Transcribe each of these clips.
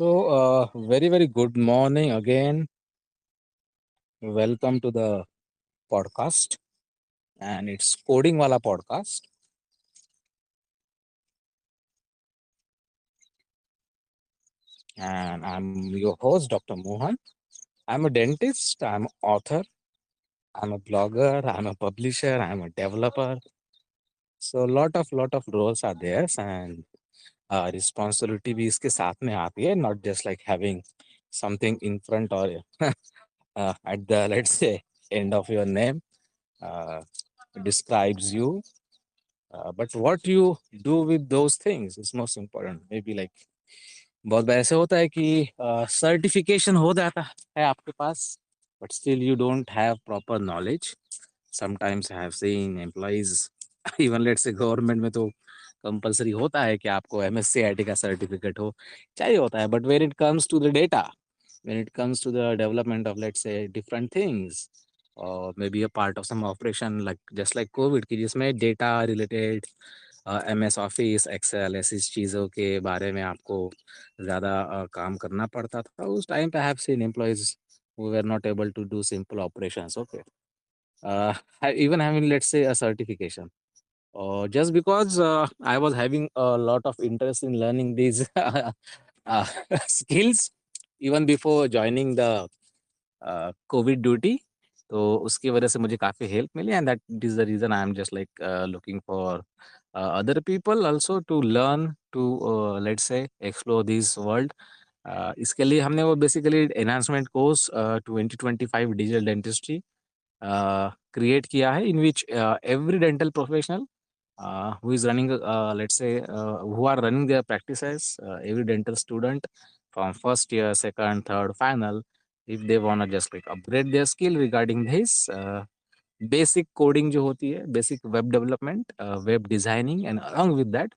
Very, very good morning again. Welcome to the podcast, and it's Coding Wala podcast. And I'm your host, Dr. Mohan. I'm a dentist, I'm an author, I'm a blogger, I'm a publisher, I'm a developer. So, lot of roles are there, and responsibility भी इसके साथ में आती है, not just like having something in front or at the, let's say, end of your name uh, describes you. But what you do with those things is most important. Maybe like बहुत बार ऐसे होता है कि certification हो जाता है आपके पास, but still you don't have proper knowledge. Sometimes I have seen employees even let's say government में तो कंपलसरी होता है कि आपको एमएससी आईटी का सर्टिफिकेट हो, चाहिए होता है. But when it comes to the data, when it comes to the development of, let's say, different things, or maybe a part of some operation like just like covid की जिसमें data related MS office excel ऐसी चीज़ों के बारे में आपको ज़्यादा काम करना पड़ता था उस टाइम पे. आई have seen employees who were not able to do simple operations. Okay, even having, let's say, a certification, just because I was having a lot of interest in learning these uh, skills even before joining the COVID duty. तो उसकी वजह से मुझे काफ़ी help मिली, and that is the reason I am just like looking for other people also to learn to let's say explore this world. इसके लिए हमने वो basically enhancement course 2025 digital dentistry create किया है, in which every dental professional who is running, let's say, who are running their practices, every dental student from first year, second, third, final, if they want to just like upgrade their skill regarding this basic coding जो होती है, basic web development, web designing, and along with that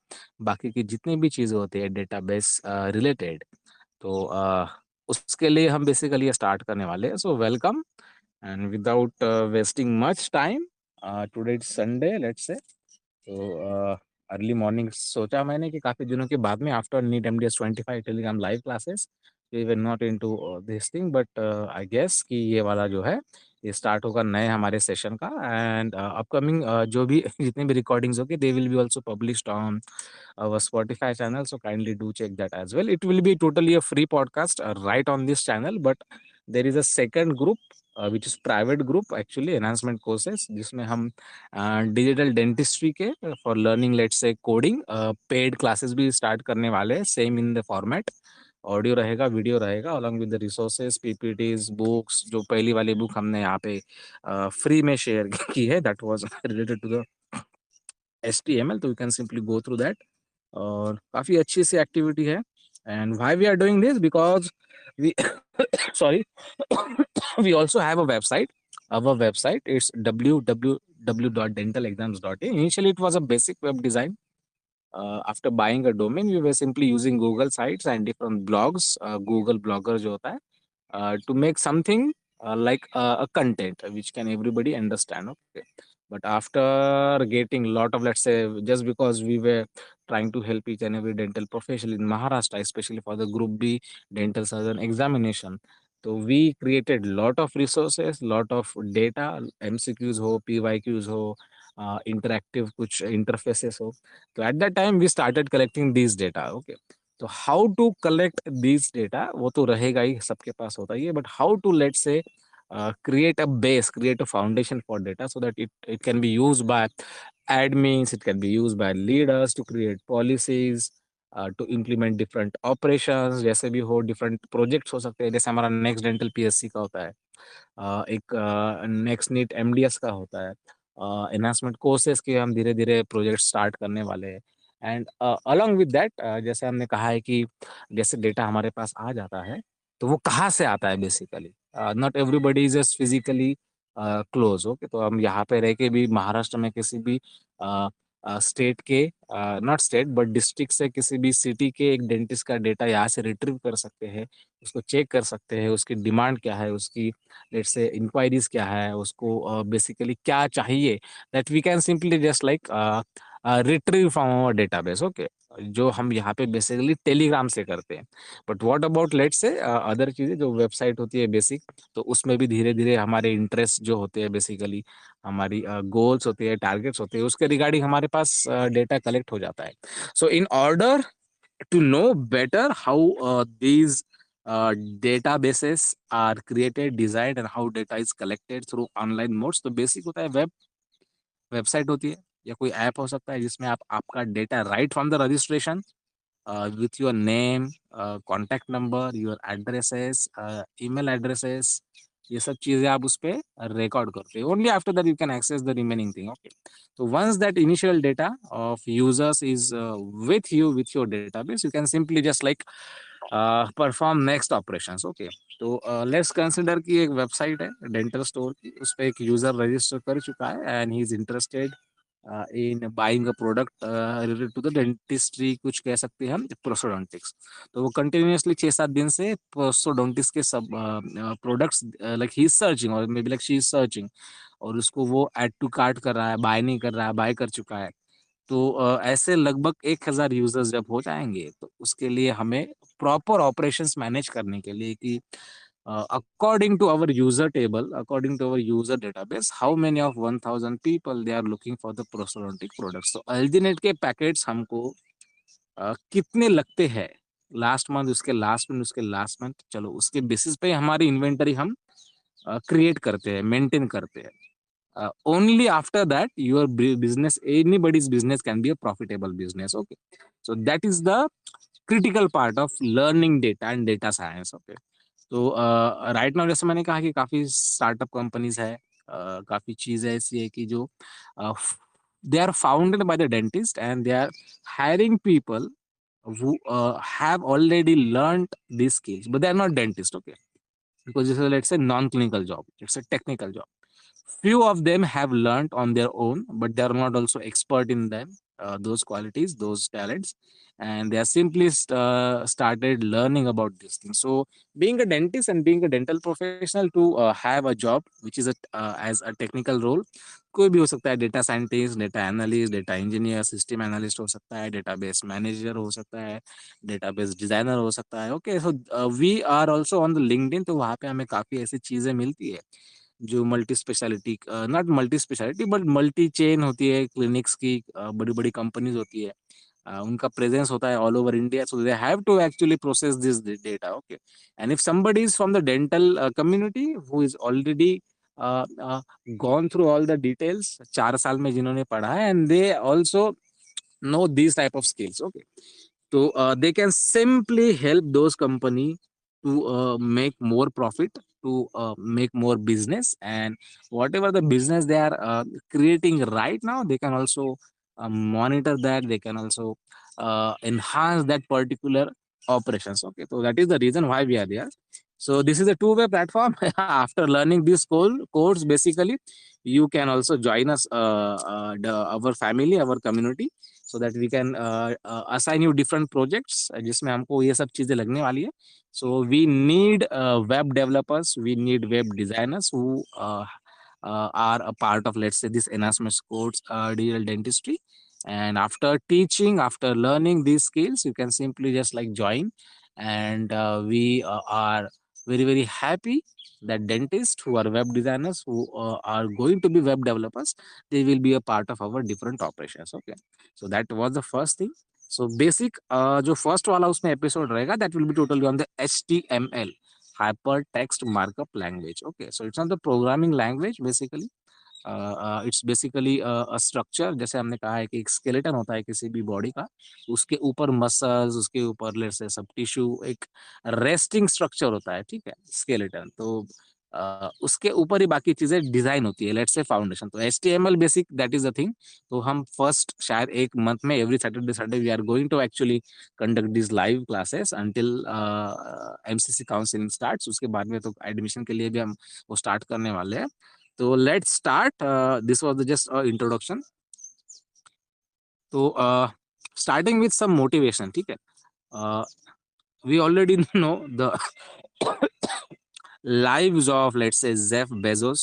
बाकी की जितनी भी चीज़ें होती है डेटाबेस रिलेटेड, तो उसके लिए हम बेसिकली स्टार्ट करने वाले हैं. So welcome, and without wasting much time, today it's Sunday, let's say. तो अर्ली मॉर्निंग सोचा मैंने कि काफ़ी दिनों के बाद में after NEET MDS 25 Telegram live classes, we were not into this thing, but I guess कि ये वाला जो है ये स्टार्ट होगा नए हमारे सेशन का. एंड अपकमिंग जो भी जितनी भी रिकॉर्डिंग्स होगी they will be also published on our Spotify channel, so kindly do check that as well. It will be totally a free podcast right on this channel, but there is a second group which is private group actually, enhancement courses, जिसमें हम digital dentistry के for learning let's say coding paid classes भी start करने वाले हैं, same in the format. Audio रहेगा, video रहेगा, along with the resources, PPTs, books. जो पहली वाली बुक हमने यहाँ पे फ्री में शेयर की है, that was related to the HTML, तो you can simply go through that. और काफ़ी अच्छी सी एक्टिविटी है. And why we are doing this, because we sorry, we also have a website. Our website is www.dentalexams.in. Initially it was a basic web design. After buying a domain, we were simply using Google sites and different blogs, Google blogger जो होता है, to make something like a content which can everybody understand. Okay, but after getting lot of, let's say, just because we were trying to help each and every dental professional in Maharashtra, especially for the group B dental surgeon examination, so we created lot of resources, lot of data, MCQs हो, PYQs हो, interactive कुछ interfaces हो. So at that time we started collecting these data. Okay, तो how to collect this data वो तो रहेगा ही, सबके पास होता ही है, but how to let's say create a base, create a foundation for data so that it can be used by admins, it can be used by leaders to create policies, to implement different operations. जैसे भी हो different projects हो सकते हैं, जैसे हमारा next dental PSC का होता है, एक नेक्स्ट नीट एमडीएस का होता है, एनहांसमेंट कोर्सेज के हम धीरे धीरे प्रोजेक्ट स्टार्ट करने वाले हैं. एंड अलॉन्ग विद दैट, जैसे हमने कहा है कि जैसे डेटा हमारे पास आ जाता है तो वो कहाँ से आता है basically. Not everybody is just physically close. Okay, तो हम यहाँ पे रह के भी महाराष्ट्र में किसी भी स्टेट के, नॉट स्टेट बट डिस्ट्रिक्ट से, किसी भी सिटी के एक डेंटिस्ट का डेटा यहाँ से रिट्रीव कर सकते हैं, उसको चेक कर सकते हैं, उसकी डिमांड क्या है, उसकी लेट्स से इंक्वायरीज क्या है, उसको बेसिकली क्या चाहिए, that we can simply just like retrieve from our database, okay, जो हम यहाँ पे बेसिकली टेलीग्राम से करते हैं। But what about let's say other चीजें जो वेबसाइट होती है बेसिक, तो उसमें भी धीरे धीरे हमारे इंटरेस्ट जो होते हैं, बेसिकली हमारी गोल्स होते हैं, टारगेट्स होते हैं, उसके रिगार्डिंग हमारे पास डेटा कलेक्ट हो जाता है। So in order to know better how these databases are created, designed, and how data is collected through online modes, तो बेसिक होता है वेबसाइट होती है या कोई ऐप हो सकता है जिसमें आप आपका data right from the registration with your name, contact number, your addresses, email addresses, ये सब चीजें आप उस पे रिकॉर्ड करते हो। Only after that you can access the remaining thing, okay. तो once that initial data of users is with your database, you can simply just like perform next operations, okay। तो लेट्स कंसिडर कि एक website है dental store की, उस पे एक user register कर चुका है and he is interested in buying a product related to the dentistry, कुछ कह सकते हैं हम प्रोस्टोडोंटिक्स। तो वो कंटिन्यूअसली 6-7 दिन से प्रोस्टोडोंटिक्स के सब प्रोडक्ट्स लाइक ही इज सर्चिंग और maybe like she is searching, और उसको वो ऐड टू कार्ट कर रहा है, बाय नहीं कर रहा है, बाय कर चुका है। तो ऐसे लगभग 1000 यूजर्स जब हो जाएंगे, तो उसके लिए हमें प्रॉपर ऑपरेशंस मैनेज करने के लिए कि according to our user table, according to our user database, how many of 1000 people they are looking for the prosthodontic products। तो अल्जीनेट के पैकेट्स हमको कितने लगते हैं लास्ट मंथ, उसके लास्ट मंथ, उसके लास्ट मंथ, चलो उसके बेसिस पे हमारी इन्वेंटरी हम क्रिएट करते हैं, मेंटेन करते हैं। Only after that your business, anybody's business can be a profitable business, okay। So that is the critical part of learning data and data science, okay। तो राइट नाउ जैसे मैंने कहा कि काफी स्टार्टअप कंपनीज है, काफी चीजें ऐसी है कि जो they are founded by the dentist and they are hiring people who have already learned these skills, but they are not dentist, okay, because this is, let's say, non-clinical job, it's a technical job. Few of them have learned on their own, but they are not also expert in them, those qualities, those talents, and they are simply started learning about these things. So being a dentist and being a dental professional, to have a job which is as a technical role, कोई भी हो सकता है, data scientist, data analyst, data engineer, system analyst हो सकता है, database manager हो सकता है, डेटाबेस डिजाइनर हो सकता है, okay. So we are also on the LinkedIn, तो वहाँ पे हमें काफी ऐसी चीजें मिलती है जो multi speciality, not multi speciality but multi chain होती है, क्लिनिक्स की बड़ी बड़ी कंपनीज होती है, उनका प्रेजेंस होता है all over India, so they have to actually process this data, okay. And if somebody is from the dental community who is already gone through all the details, 4 साल में जिन्होंने पढ़ा है, and they also know these type of skills, okay। So they can simply help those company to make more profit, to make more business, and whatever the business they are creating right now, they can also monitor that, they can also enhance that particular operations, okay। So that is the reason why we are there. So this is a two-way platform. After learning this course, basically you can also join us, our family, our community, so that we can assign you different projects जिसमें हमको ये सब चीजें लगने वाली है। So we need web developers, we need web designers who are a part of, let's say, this enhancement course, digital dentistry. And after teaching, after learning these skills, you can simply just like join, and we are very very happy that dentists who are web designers, who are going to be web developers, they will be a part of our different operations, okay। So that was the first thing। So basic जो first वाला उसमें episode रहेगा, that will be totally on the HTML, hypertext markup language, okay। So it's not the programming language basically, it's basically a structure, जैसे हमने कहा है कि एक स्केलेटन होता है किसी भी बॉडी का, उसके ऊपर मसल्स, उसके ऊपर लेट्स से सब टिश्यू, एक रेस्टिंग स्ट्रक्चर होता है, ठीक है, स्केलेटन। तो उसके ऊपर ही बाकी चीजें डिजाइन होती है, लेट्स से फाउंडेशन। तो HTML basic, that is the thing. तो हम फर्स्ट शायद एक मंथ में every Saturday Saturday we are going to actually conduct this live classes until MCC counselling starts. उसके बाद में तो एडमिशन के लिए भी हम वो स्टार्ट करने वाले हैं। तो let's start, this was just introduction. तो स्टार्टिंग विथ सम मोटिवेशन, ठीक है। We already know the lives of, let's say, Jeff Bezos,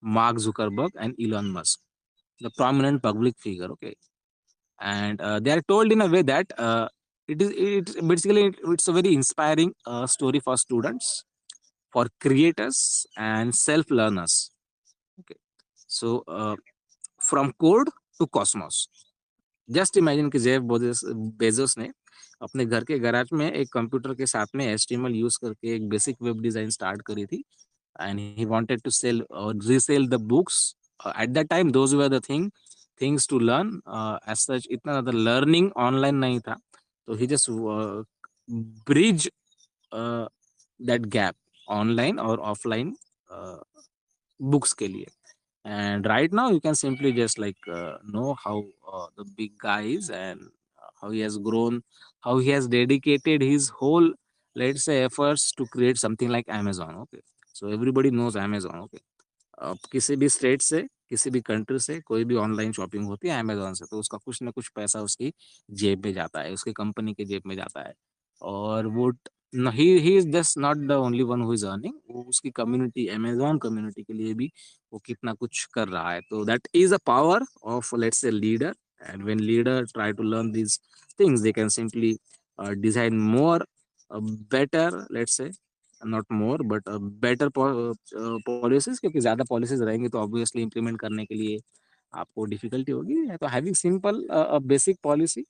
Mark Zuckerberg, and Elon Musk, the prominent public figure, okay। and they are told in a way that it's basically it's a very inspiring story for students, for creators and self learners. Okay, so from code to cosmos. Just imagine कि Jeff Bezos ने अपने घर के garage में एक computer के साथ में HTML यूज करके एक बेसिक वेब डिजाइन स्टार्ट करी थी, and he wanted to sell or resell the books. At that time those were the things to learn, as such इतना ज़्यादा learning online नहीं था, तो he just bridge uh, that gap online और offline uh, books के लिए. And right now you can simply just like know how the big guy is, and how he has grown, how he has dedicated his whole, let's say, efforts to create something like Amazon. Okay, so everybody knows Amazon. Okay, अब किसी भी state से, किसी भी country से कोई भी online shopping होती है अमेजोन से, तो उसका कुछ ना कुछ पैसा उसकी जेब में जाता है, उसकी कंपनी के जेब में जाता है। और वो he is just not the only one who is earning, वो उसकी कम्युनिटी, अमेजोन कम्युनिटी के लिए भी वो कितना कुछ कर रहा है। तो that is a power of, let's say, leader. And when leader try to learn these things, they can simply design more better, let's say, not more but better policies, क्योंकि ज्यादा पॉलिसीज रहेंगी तो ऑब्वियसली इंप्लीमेंट करने के लिए आपको difficulty होगी। तो having simple basic policy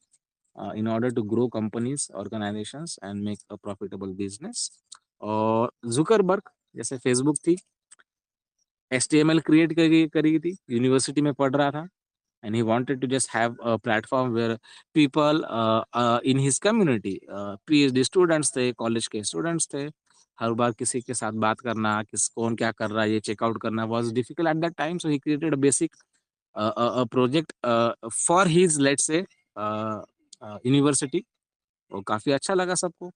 in order to grow companies, organizations and make a profitable business। और जुकरबर्ग, जैसे फेसबुक थी, HTML क्रिएट करी करी थी, यूनिवर्सिटी में पढ़ रहा था, and he wanted to just have a platform where people in his community, PhD students थे, कॉलेज के स्टूडेंट्स थे, हर बार किसी के साथ बात करना, किस कौन क्या कर रहा है ये चेकआउट करना was difficult at that time, so he created a basic a project for his, let's say, university। और काफी अच्छा लगा सबको।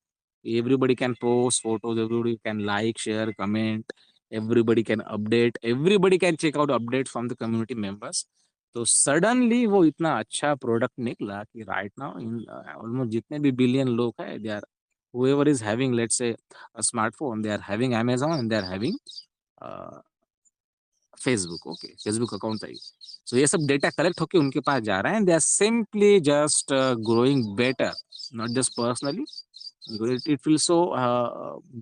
Everybody can post photos, everybody can like, share, comment, everybody can update, everybody can check out update from the community members. तो suddenly वो इतना अच्छा product निकला कि राइट नाउ इन ऑलमोस्ट जितने भी बिलियन लोग हैं, they are, whoever is having, let's say, a smartphone, they are having Amazon and they are having uh, Facebook. Okay, Facebook account है। सो ये सब डेटा कलेक्ट होके उनके पास जा रहा है, and they are simply just growing better, not just personally. It feel so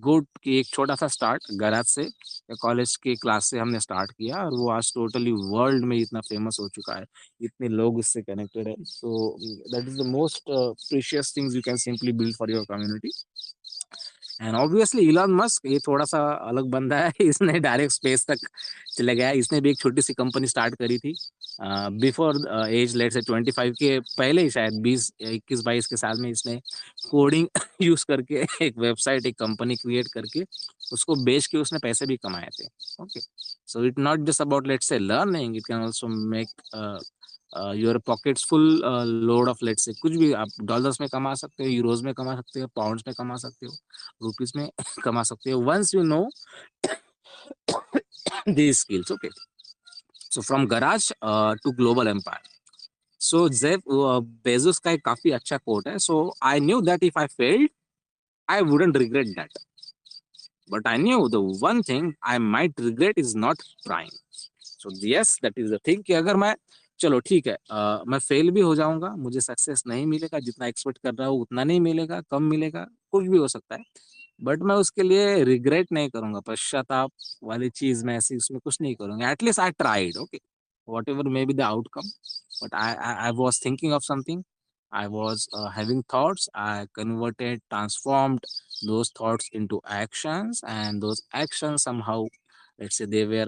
good कि एक छोटा सा स्टार्ट गैराज से या कॉलेज के क्लास से हमने स्टार्ट किया, और वो आज टोटली वर्ल्ड में इतना फेमस हो चुका है, इतने लोग इससे कनेक्टेड है। So that is the most precious things you can simply build for your community. And obviously Elon Musk ये थोड़ा सा अलग बंदा है। इसने डायरेक्ट स्पेस तक चले गया। इसने भी एक छोटी सी कंपनी स्टार्ट करी थी बिफोर एज, लेट से 25 के पहले ही, शायद 21-22 के साल में इसने कोडिंग यूज करके एक वेबसाइट, एक कंपनी क्रिएट करके उसको बेच के उसने पैसे भी कमाए थे। Okay, so it not just about, let's से, learning, it can also make your pockets full load of, let's से, कुछ भी आप डॉलर्स में कमा सकते हो, यूरोज में कमा सकते हो, पाउंड्स में कमा सकते हो, रुपीज में कमा सकते हो, once you know these skills। okay, so from garage to global empire। so Jeff Bezos का एक काफी अच्छा कोट है। so I knew that if I failed I wouldn't regret that, but I knew the one thing I might regret is not trying। so yes, that is the thing कि अगर मैं, चलो ठीक है, मैं फेल भी हो जाऊंगा, मुझे सक्सेस नहीं मिलेगा, जितना एक्सपेक्ट कर रहा हूँ उतना नहीं मिलेगा, कम मिलेगा, कुछ भी हो सकता है, बट मैं उसके लिए रिग्रेट नहीं करूंगा, पश्चाताप वाली चीज मैं ऐसी उसमें कुछ नहीं करूंगा। At least I tried. Okay, what ever may be the outcome, but I was thinking of something, I was having thoughts, I converted, transformed those thoughts into actions, and those actions somehow, let's say, they were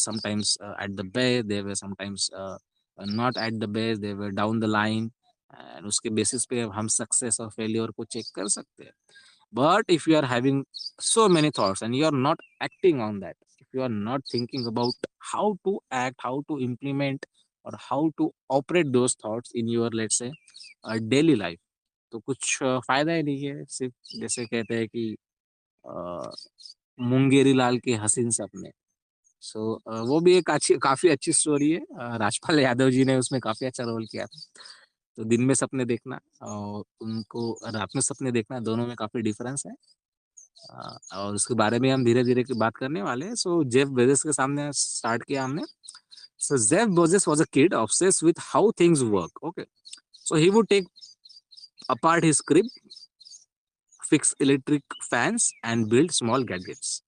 sometimes at the base, they were sometimes not at the base, they were down the line, and उसके basis पे हम success और failure को check कर सकते हैं। But if you are having so many thoughts and you are not acting on that, if you are not thinking about how to act, how to implement, or how to operate those thoughts in your, let's say, daily life, तो कुछ फायदा ही नहीं है। सिर्फ जैसे कहते हैं कि मुंगेरी लाल के हसीन सपने। सो वो भी एक अच्छी, काफी अच्छी स्टोरी है। राजपाल यादव जी ने उसमें काफी अच्छा रोल किया था। तो दिन में सपने देखना और उनको रात में सपने देखना, दोनों में काफी डिफरेंस है। और उसके बारे में हम धीरे धीरे बात करने वाले हैं। सो जेफ बेजोस के सामने स्टार्ट किया हमने। So Jeff Bezos was a kid obsessed with how things work। Okay, So he would take apart his crib, fix electric fans, and build small gadgets.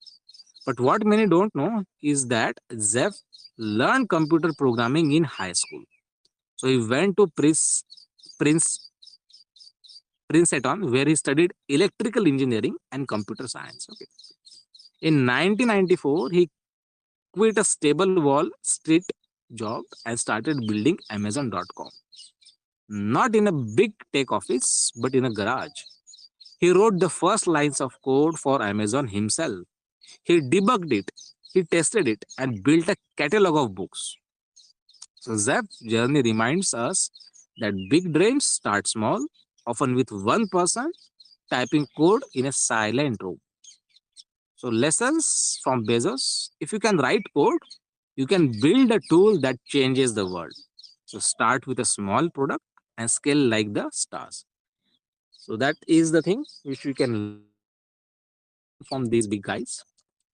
But what many don't know is that Zev learned computer programming in high school. So he went to Prince Princeton, where he studied electrical engineering and computer science. Okay. In 1994, he quit a stable Wall Street job and started building Amazon.com. Not in a big tech office, but in a garage. He wrote the first lines of code for Amazon himself. He debugged it, he tested it, and built a catalog of books. So Zep's journey reminds us that big dreams start small, often with one person typing code in a silent room. So lessons from Bezos: if you can write code, you can build a tool that changes the world. So start with a small product and scale like the stars. So that is the thing which we can learn from these big guys.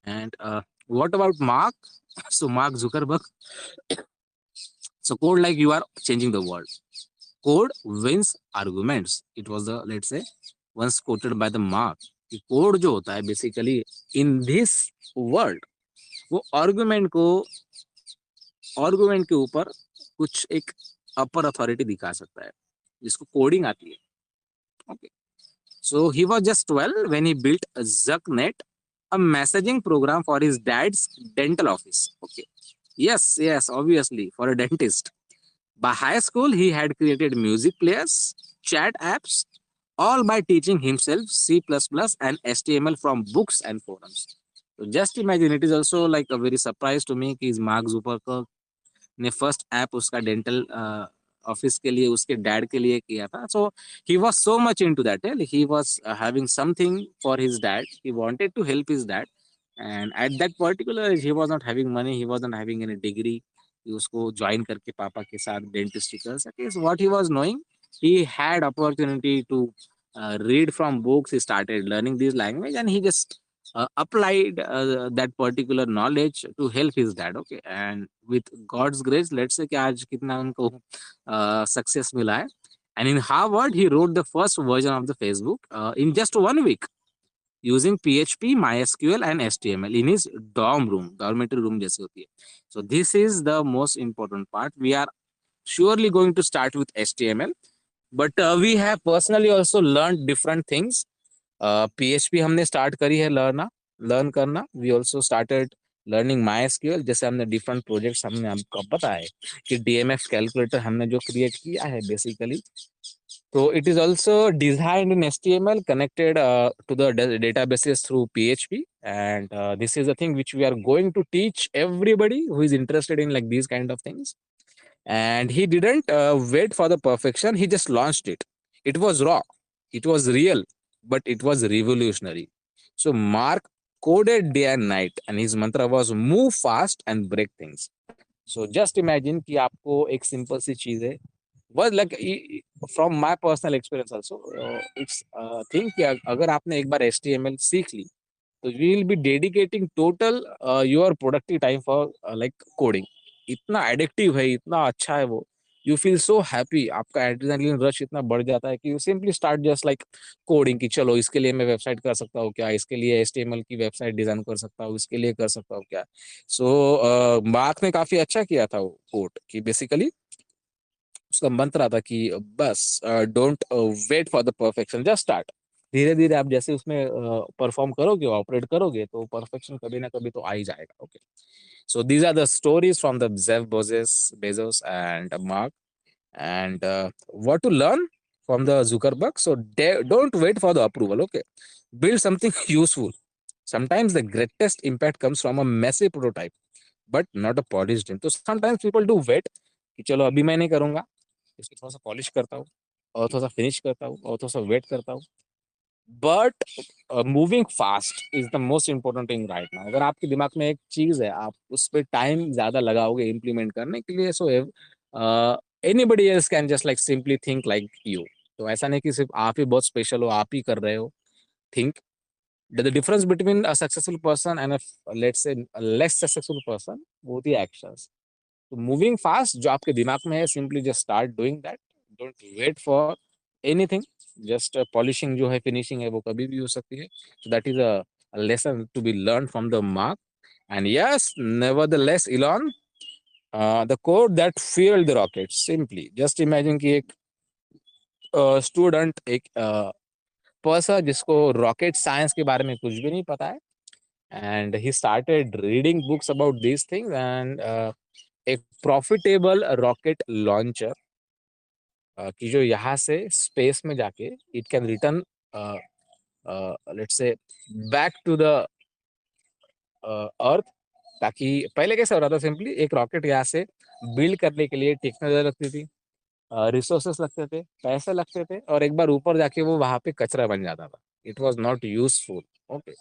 And what about Mark? So Mark Zuckerberg. So code like you are changing the world. Code wins arguments. It was the, let's say, once quoted by the Mark. कि code जो होता है basically in this world, वो argument के ऊपर कुछ एक अपर authority दिखा सकता है जिसको कोडिंग आती है. Okay. So he was just 12 when he built a ZuckNet, a messaging program for his dad's dental office. Okay. Yes, obviously, for a dentist. By high school, he had created music players, chat apps, all by teaching himself C++ and HTML from books and forums. So just imagine, it is also like a very surprise to me कि Mark Zuckerberg ने first app उसका dental office के लिए उसके dad के लिए किया था. So he was so much into that. He was having something for his dad. He wanted to help his dad, and at that particular he was not having money, he was not having any degree कि उसको join करके पापा के साथ dentistry कर सके. So what he was knowing, he had opportunity to read from books. He started learning this language and he just applied that particular knowledge to help his dad. Okay. And with God's grace, let's say कि आज कितना उनको success मिला है. And in Harvard, he wrote the first version of the Facebook in just 1 week using PHP, MySQL, and HTML in his dormitory room जैसे होती है. So this is the most important part. We are surely going to start with HTML, but we have personally also learned different things. PHP हमने start करी है learn करना. We also started learning my SQL. जैसे हमने different projects हमने आपको पता है कि डीएमएफ कैलकुलेटर हमने जो क्रिएट किया है बेसिकली, तो it is also designed in HTML, connected to the databases through PHP, and this is the thing which we are going to teach everybody who is interested in like these kind of things. And he didn't wait for the perfection, he just launched it. It was raw, it was real, but it was revolutionary. So Mark coded day and night, and his mantra was move fast and break things. So just imagine कि आपको एक simple सी चीज है, was like from my personal experience also, it's think कि अगर आपने एक बार HTML सीख ली, तो you will be dedicating total your productive time for like coding. इतना एडिक्टिव है, इतना अच्छा है वो. यू फील सो हैप्पी, आपका एड्रेनालिन रश इतना बढ़ जाता है कि you simply start just like coding, कि चलो इसके लिए मैं वेबसाइट कर सकता हूँ क्या, इसके लिए HTML की वेबसाइट डिजाइन कर सकता हूँ, इसके लिए कर सकता हूँ क्या. सो मार्क ने काफी अच्छा किया था वो कोड, कि बेसिकली उसका मंत्र था कि बस don't wait for the perfection, just start. धीरे धीरे आप जैसे उसमें परफॉर्म करोगे, ऑपरेट करोगे, तो परफेक्शन कभी ना कभी तो आ ही जाएगा. Okay. So these are the stories from the Jeff Bezos and Mark, and what to learn from the Zuckerberg. So don't wait for the approval. Okay, build something useful. Sometimes the greatest impact comes from a messy prototype, but not a polished dream. So sometimes people do wait कि चलो अभी मैं नहीं करूंगा, इसको थोड़ा सा polish करता हूँ और थोड़ा सा फिनिश करता हूँ और थोड़ा सा वेट करता हूँ. But moving fast is the most important thing right now. अगर आपके दिमाग में एक चीज है, आप उस पर टाइम ज्यादा लगाओगे इम्प्लीमेंट करने के लिए, so anybody else can just like simply think like you. तो ऐसा नहीं कि सिर्फ आप ही बहुत स्पेशल हो, आप ही कर रहे हो. Think the difference between a successful person and let's say less successful person, वो होती है एक्शंस. तो मूविंग फास्ट जो आपके दिमाग में है, simply just start doing that. Don't wait for anything, just polishing जो है, फिनिशिंग है, वो कभी भी हो सकती है. So that is a lesson to be learn from the Mark. And yes, nevertheless Elon, the code that fuelled the rocket, simply just imagine कि एक स्टूडेंट, एक पर्सन जिसको रॉकेट साइंस के बारे में कुछ भी नहीं पता है, and he started reading books about these things, and एक प्रॉफिटेबल रॉकेट लॉन्चर कि जो यहाँ से स्पेस में जाके it can return, let's say, back to the earth. ताकि पहले कैसा हो रहा था, सिंपली एक रॉकेट यहाँ से बिल्ड करने के लिए टेक्नोलॉजी लगती थी, रिसोर्सेस लगते थे, पैसे लगते थे, और एक बार ऊपर जाके वो वहां पे कचरा बन जाता था. It was not useful. Okay.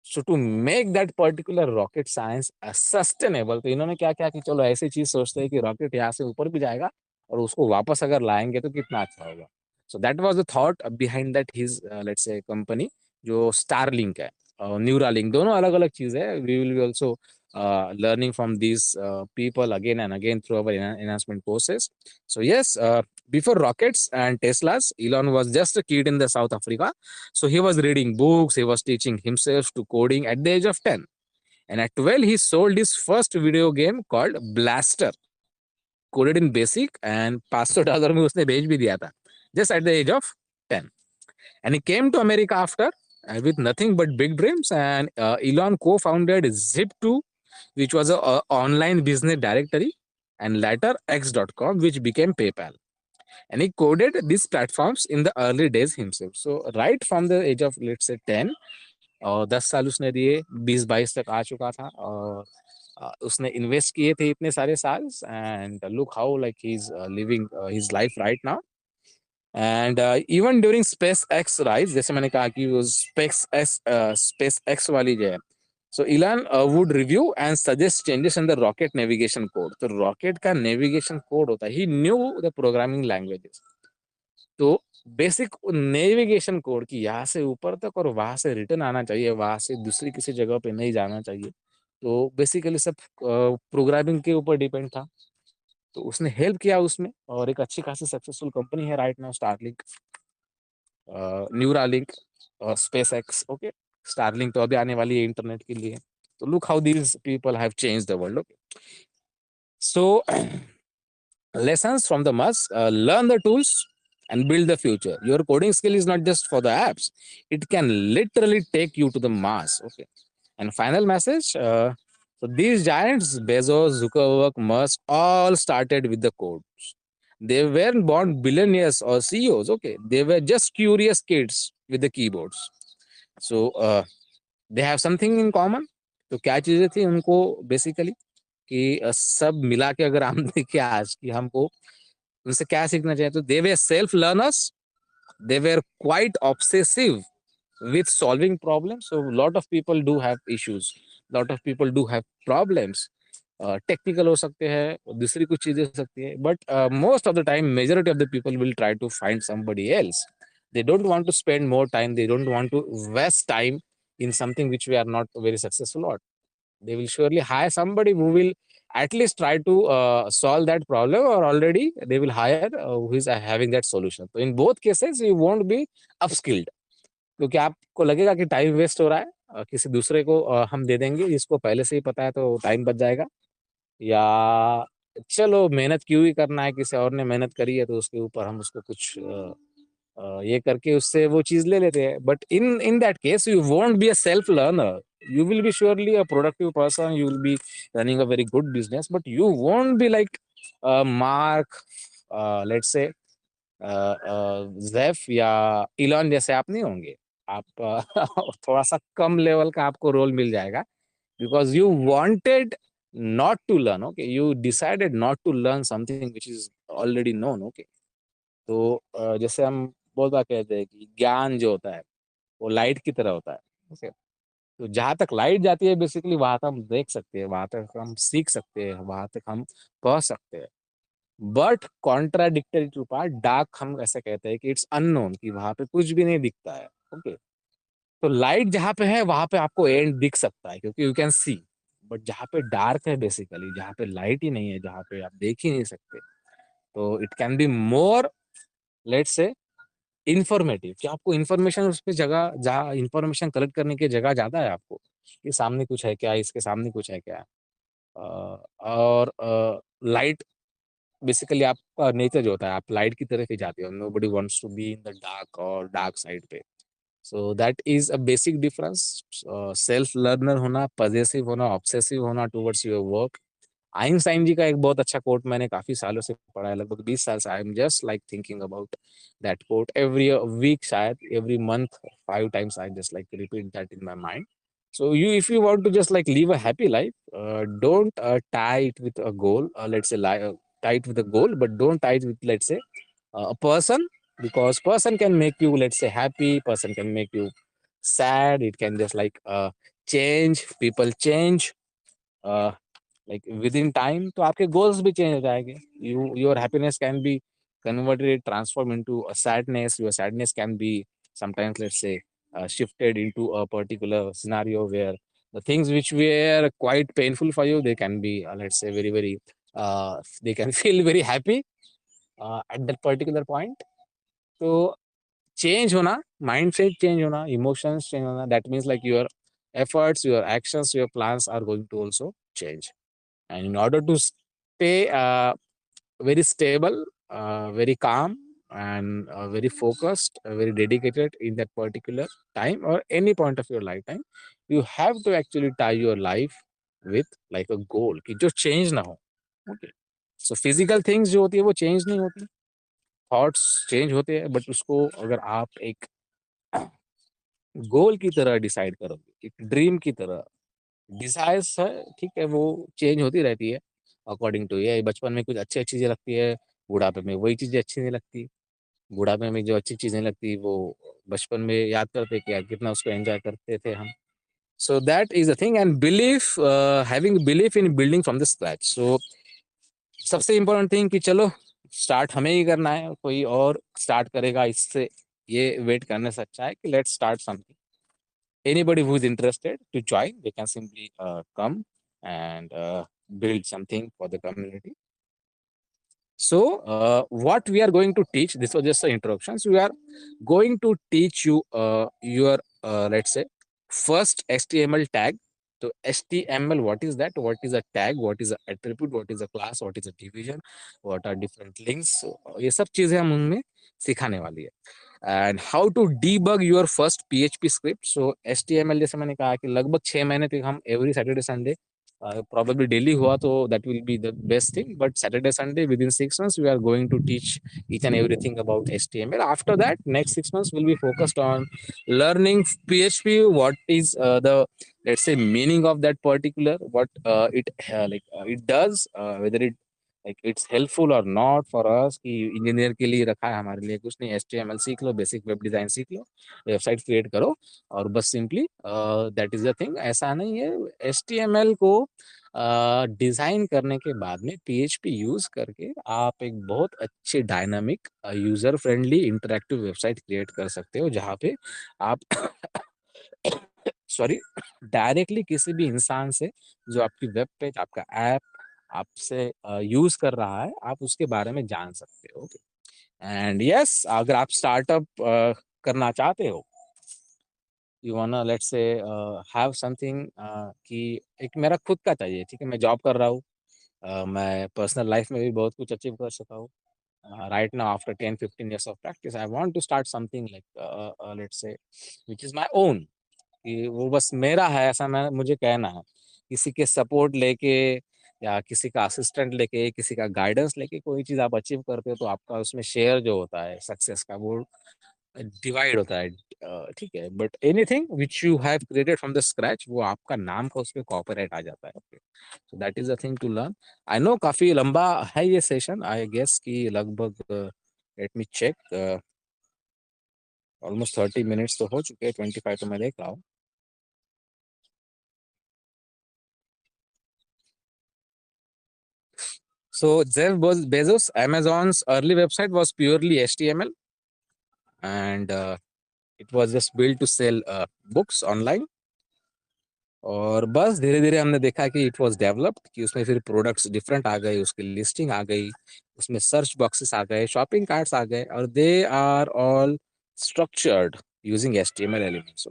So to make that particular rocket science sustainable, तो इन्होंने क्या किया कि चलो ऐसी चीज सोचते हैं कि रॉकेट यहाँ से ऊपर भी जाएगा और उसको वापस अगर लाएंगे तो कितना अच्छा होगा. So that was the thought behind that his, let's say, company जो स्टारलिंक है, न्यूरालिंक, दोनों अलग अलग चीज है. We will be also learning from these people again and again through our enhancement courses. So yes, before rockets and Teslas, Elon was just a kid in the South Africa. So he was reading books, he was teaching himself to coding at the age of 10. And at 12, he sold his first video game called Blaster, coded in Basic, and $500 में उसने बेच भी दिया था, just at the age of 10. And he came to America after, with nothing but big dreams. And Elon co-founded Zip2, which was a online business directory, and later X.com, which became PayPal. And he coded these platforms in the early days himself. So right from the age of, let's say, 10, और 10 साल उसने दिए, 20-22 तक आ चुका था, और उसने invest किए थे इतने सारे साल. एंड लुक हाउ लाइक ही is living his life right now. And even during space x rise, जैसे मैंने कहा कि वो स्पेस एक्स वाली जो है, so Elon would review and suggest changes in the rocket navigation code. तो रॉकेट का नेविगेशन कोड होता है, he knew the programming languages. तो बेसिक नेविगेशन कोड की यहाँ से ऊपर तक और वहां से रिटर्न आना चाहिए, वहां से दूसरी किसी जगह पे नहीं जाना चाहिए. तो बेसिकली सब प्रोग्रामिंग के ऊपर डिपेंड था. तो उसने हेल्प किया उसमें, और एक अच्छी खासी सक्सेसफुल कंपनी है राइट नाउ, स्टारलिंक, न्यूरालिंक और स्पेस एक्स. ओके. स्टारलिंक तो अभी आने वाली है इंटरनेट के लिए. तो look how these people have change the world. Okay. So lessons from the must, learn the tools and build the future. Your coding skill is not just for the apps, it can literally take you to the Mars. Okay. And final message, so these giants, Bezos, Zuckerberg, Musk, all started with the codes. They weren't born billionaires or CEOs. Okay. They were just curious kids with the keyboards. So they have something in common. तो क्या चीजें थी उनको basically, कि सब मिला के अगर हम देखें आज कि हमको उनसे क्या सीखना चाहिए, तो they were self learners, they were quite obsessive with solving problems. So a lot of people do have issues, lot of people do have problems. Technical हो सकते हैं, दूसरी कुछ चीजें हो सकती है, but most of the time majority of the people will try to find somebody else. They don't want to spend more time, they don't want to waste time in something which we are not very successful at. They will surely hire somebody who will at least try to solve that problem, or already they will hire who is having that solution. So in both cases you won't be upskilled, क्योंकि आपको लगेगा कि time waste हो रहा है, किसी दूसरे को हम दे देंगे जिसको पहले से ही पता है, तो टाइम बच जाएगा. या चलो मेहनत क्यों ही करना है, किसी और ने मेहनत करी है तो उसके ऊपर हम उसको कुछ ये करके उससे वो चीज ले लेते हैं. But in that case you won't be a self learner. You will be surely a productive person, you will be running a very good business, but you won't be like Mark, let's say Jeff या Elon जैसे आप नहीं होंगे. आप थोड़ा सा कम level का आपको रोल मिल जाएगा, because you wanted not to learn. Okay. You decided not to learn something which is already known. Okay. तो जैसे हम बहुत बार कहते हैं कि ज्ञान जो होता है वो लाइट की तरह होता है. ओके. तो जहां तक लाइट जाती है बेसिकली वहां तक हम देख सकते हैं, वहां तक हम सीख सकते हैं, वहां तक हम पढ़ सकते हैं. But contradictory to part dark, हम ऐसे कहते हैं कि इट्स अननोन, कि वहां पे कुछ भी नहीं दिखता है. ओके. तो लाइट जहां पे है वहां पे आपको एंड दिख सकता है क्योंकि यू कैन सी. बट जहां पे डार्क है बेसिकली, जहां पे लाइट ही नहीं है, जहां पे आप देख ही नहीं सकते, तो it can be more let's say informative, कि आपको इंफॉर्मेशन उस पे जगह, जहाँ इंफॉर्मेशन कलेक्ट करने की जगह ज़्यादा है आपको, कि सामने कुछ है क्या, इसके सामने कुछ है क्या। और लाइट, बेसिकली आपका नेचर जो होता है, आप लाइट की तरफ ही जाते हो, nobody wants to be in the dark और डार्क साइड पे। So that is a basic difference. Self learner होना, पजेसिव होना, ऑब्सेसिव होना towards your work. Einstein ji का एक बहुत अच्छा कोट मैंने काफी सालों से पढ़ा है, लगभग 20 साल से। I am just like thinking about that quote every week, शायद every month 5 times I just like repeat that in my mind. So you, if you want to just like live a happy life, don't tie it with a goal. Let's say tie it with a goal, but don't tie it with, let's say, a person, because person can make you, let's say, happy. Person can make you sad. It can just like change. People change. Uh, like within time, तो आपके goals भी change हो जाएंगे. Your happiness can be converted, transformed into a sadness. Your sadness can be sometimes, let's say, shifted into a particular scenario where the things which were quite painful for you, they can be, let's say, very very they can feel very happy at that particular point. तो change होना, mindset change होना, emotions change होना, that means like your efforts, your actions, your plans are going to also change. And in order to stay very stable, very calm, and very focused, very dedicated in that particular time or any point of your lifetime, you have to actually tie your life with like a goal कि जो change ना हो. Okay. So physical things जो होती है वो change नहीं होती, थॉट्स चेंज होते हैं, बट उसको अगर आप एक गोल की तरह डिसाइड करोगे, एक ड्रीम की तरह, डिजायर्स है, ठीक है, वो चेंज होती रहती है अकॉर्डिंग टू ये। बचपन में कुछ अच्छी चीजें लगती है, बुढ़ापे में वही चीजें अच्छी नहीं लगती। बुढ़ापे में जो अच्छी चीजें लगती वो बचपन में याद करते कि यार कितना उसको एंजॉय करते थे हम। So that is the thing, and belief, having belief in building from the scratch. So सबसे इम्पोर्टेंट थिंग कि चलो स्टार्ट हमें ही करना है, कोई और स्टार्ट करेगा इससे ये वेट करने से अच्छा है कि let's start something. Anybody who is interested to join, they can simply come and build something for the community. So, what we are going to teach, this was just an introduction. So, we are going to teach you your, let's say, first HTML tag. So, HTML, what is that? What is a tag? What is a attribute? What is a class? What is a division? What are different links? So, ये सब चीजें हम उनमें सिखाने वाली है. And how to debug your first PHP script. So HTML, जैसे मैंने कहा कि लगभग 6 महीने तक हम every Saturday Sunday, probably daily हुआ तो that will be the best thing, but Saturday Sunday within 6 months we are going to teach each and everything about HTML. After that, next 6 months will be focused on learning PHP, what is the, let's say, meaning of that particular, what it does, whether it like it's helpful or not for us, कि engineer के लिए रखा है हमारे लिए कुछ नहीं. HTML सीख लो, बेसिक वेब डिजाइन सीख लो, वेबसाइट क्रिएट करो, और बस simply that is the thing. ऐसा नहीं है. HTML को डिजाइन करने के बाद में PHP यूज करके आप एक बहुत अच्छी dynamic, user friendly, interactive website create कर सकते हो, जहाँ पे आप सॉरी, डायरेक्टली किसी भी इंसान से जो आपकी वेब पेज, आपका ऐप आपसे यूज कर रहा है, आप उसके बारे में जान सकते हो. एंड यस, अगर आप स्टार्टअप करना चाहते हो, you वांना, let's say, have something, कि एक मेरा खुद का चाहिए, ठीक है, मैं जॉब कर रहा हूँ, मैं पर्सनल लाइफ में भी बहुत कुछ अचीव कर सका हूँ. Right now after 10-15 years of practice I want to start something like, let's say, which is my own, कि वो बस मेरा है, ऐसा मैं मुझे कहना है. किसी के सपोर्ट लेके या किसी का असिस्टेंट लेके, किसी का गाइडेंस लेके कोई चीज़ आप अचीव करते हो, तो आपका उसमें शेयर जो होता है सक्सेस का, वो डिवाइड होता है. ठीक है, but anything which you have created from the scratch, वो आपका नाम का उस पर कॉपीराइट आ जाता है. So that is the thing to learn. I know काफी लंबा है ये सेशन, आई गेस कि लगभग, let me check, almost 30 minutes तो हो चुके हैं, 25 तो मैं देख रहा हूँ. So Jeff Bezos, Amazon's early website was purely HTML, and it was just built to sell books online. और बस धीरे धीरे हमने देखा कि इट वाज डेवलप्ड, कि उसमें फिर प्रोडक्ट्स डिफरेंट आ गए, उसकी लिस्टिंग आ गई, उसमें सर्च बॉक्सेस आ गए, शॉपिंग कार्ट्स आ गए, और they are all structured using HTML elements.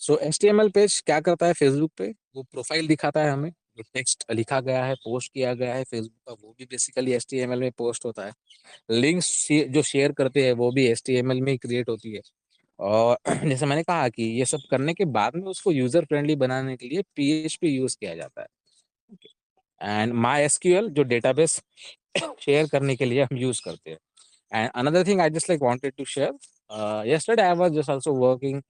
So HTML page क्या करता है फेसबुक पे, वो प्रोफाइल दिखाता है हमें, जो टेक्स्ट लिखा गया है, पोस्ट किया गया है फेसबुक का, वो भी बेसिकली HTML में पोस्ट होता है. लिंक्स जो शेयर करते हैं वो भी HTML में ही क्रिएट होती है. और जैसे मैंने कहा कि ये सब करने के बाद में उसको यूजर फ्रेंडली बनाने के लिए PHP यूज किया जाता है. एंड MySQL जो डेटाबेस शेयर करने के लिए हम यूज करते हैं. And another thing I just like wanted to share, yesterday I was just also working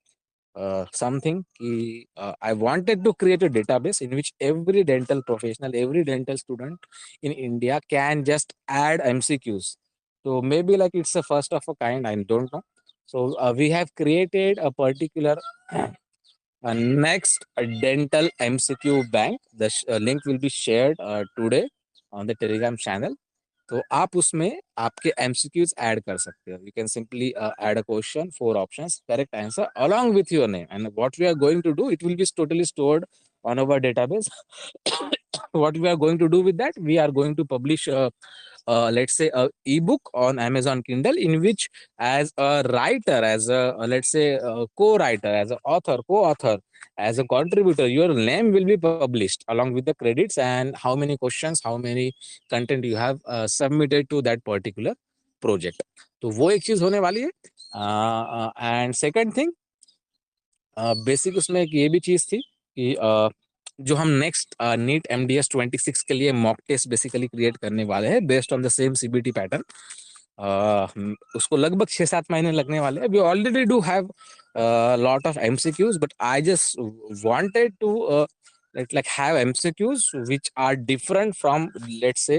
something ki I wanted to create a database in which every dental professional, every dental student in India can just add MCQs. So maybe like it's a first of a kind, I don't know. So we have created a particular next dental MCQ bank. The link will be shared today on the Telegram channel. तो आप उसमें आपके MCQs add कर सकते हो. You can simply add a question, 4 options, correct answer along with your name, and what we are going to do, it will be totally stored on our database. What we are going to do with that, we are going to publish let's say a ebook on Amazon Kindle, in which as a writer, as a let's say a co-writer, as an author, co-author, as a contributor, your name will be published along with the credits and how many questions, how many content you have submitted to that particular project. तो वो एक चीज होने वाली है. And second thing, basic उसमें एक ये भी चीज थी कि जो हम नेक्स्ट नीट MDS 26 के लिए मॉक टेस्ट बेसिकली क्रिएट करने वाले हैं based on the same CBT pattern. उसको लगभग 6-7 महीने लगने वाले हैं. We already do have lot of MCQs, but I just wanted to like have MCQs which are different from, let's say,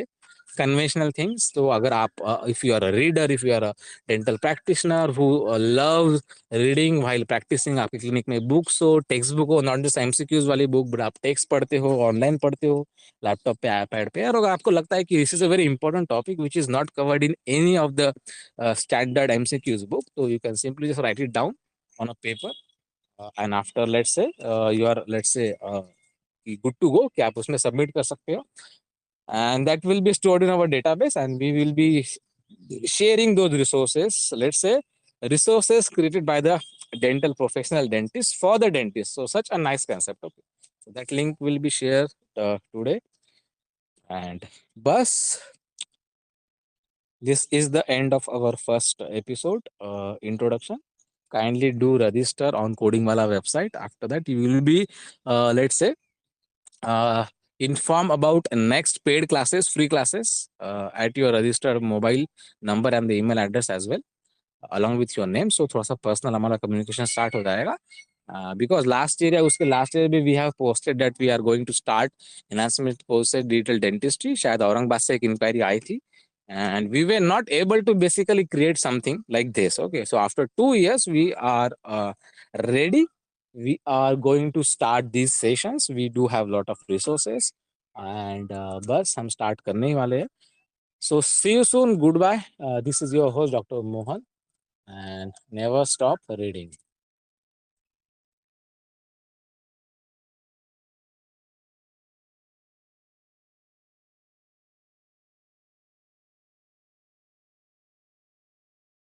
conventional things. तो अगर आप if you are a reader, if you are a dental practitioner who loves reading while practicing, आपके clinic में books हो, text book हो, not just MCQs वाली book, but आप text पढ़ते हो, ऑनलाइन पढ़ते हो, लैपटॉप पे, आईपैड पे, और अगर आपको लगता है कि this is a very important topic which is not covered in any of the standard MCQs book, तो you can simply just write it down on a paper, and after let's say you are, let's say, good to go, कि आप उसमें submit कर सकते हो. And that will be stored in our database, and we will be sharing those resources, let's say resources created by the dental professional dentist for the dentist. So such a nice concept. Okay, so that link will be shared today. And bus, this is the end of our first episode introduction. Kindly do register on Coding Wala website. After that you will be let's say uh, inform about next paid classes, free classes at your registered mobile number and the email address as well, along with your name. So थोड़ा सा personal हमारा communication start हो जाएगा. Because last year या उसके last year में we have posted that we are going to start enhancement posted digital dentistry. शायद औरंगाबाद से एक इंक्वायरी आई थी, and we were not able to basically create something like this. Okay, so after 2 years we are ready. We are going to start these sessions. We do have lot of resources, and बस हम start करने ही वाले हैं. So see you soon. Goodbye. This is your host Dr. Mohan, and never stop reading.